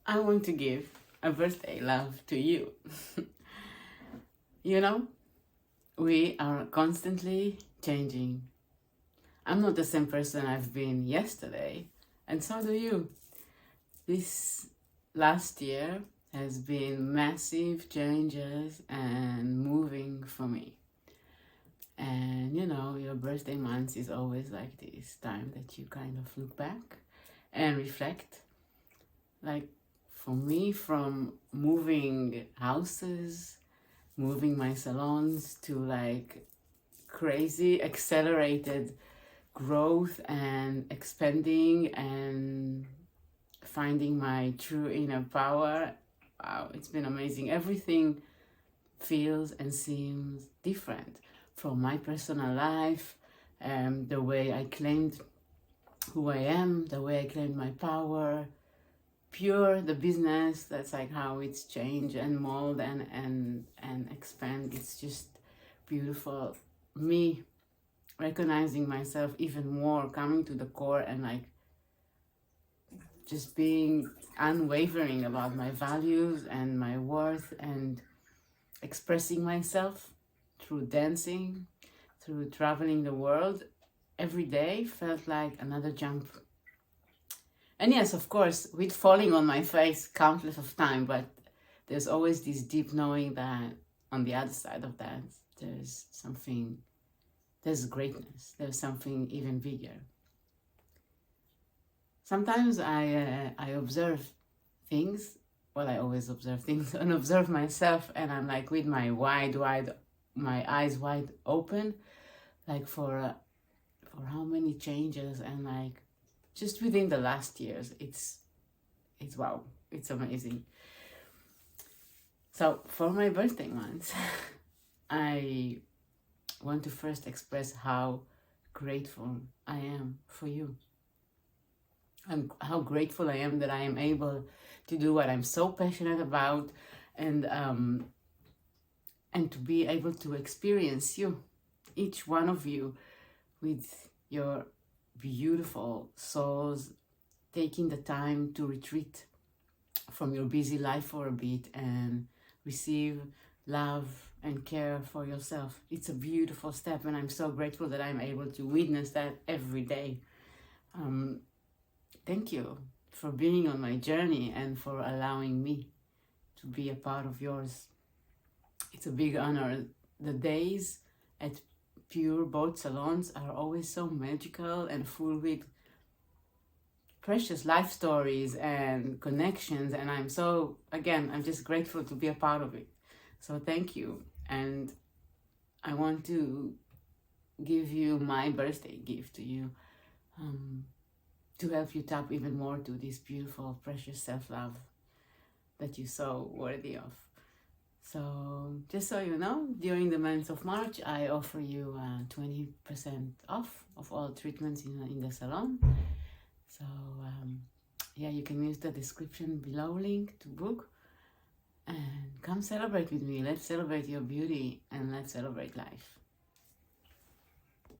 I want to give a birthday love to you. You know, we are constantly changing. I'm not the same person I've been yesterday, and so do you. This last year has been massive changes and moving for me. And your birthday month is always like this time that you kind of look back and reflect. Like for me, from moving houses, moving my salons to like crazy accelerated growth and expanding and finding my true inner power. Wow, it's been amazing. Everything feels and seems different from my personal life, the way I claimed who I am, the way I claimed my power, pure the business. That's like how it's changed and mold and expand. It's just beautiful. Me recognizing myself even more, coming to the core and like just being unwavering about my values and my worth and expressing myself through dancing, through traveling the world. Every day felt like another jump. And yes, of course, with falling on my face countless of times, but there's always this deep knowing that on the other side of that, there's greatness, there's something even bigger. Sometimes I observe things, well, I always observe things and observe myself, and I'm like with my my eyes wide open, like for how many changes, and like just within the last years, it's wow, it's amazing. So for my birthday month, I want to first express how grateful I am for you. And how grateful I am that I am able to do what I'm so passionate about, and to be able to experience you, each one of you, with your beautiful souls, taking the time to retreat from your busy life for a bit and receive love and care for yourself. It's a beautiful step, and I'm so grateful that I'm able to witness that every day. Thank you for being on my journey and for allowing me to be a part of yours. It's a big honor. The days at Pure Boat Salons are always so magical and full with precious life stories and connections, and I'm just grateful to be a part of it. So thank you. And I want to give you my birthday gift to you, to help you tap even more to this beautiful, precious self-love that you're so worthy of. So just so you know, during the month of March, I offer you 20% off of all treatments in the salon. So yeah, you can use the description below link to book and come celebrate with me. Let's celebrate your beauty and let's celebrate life.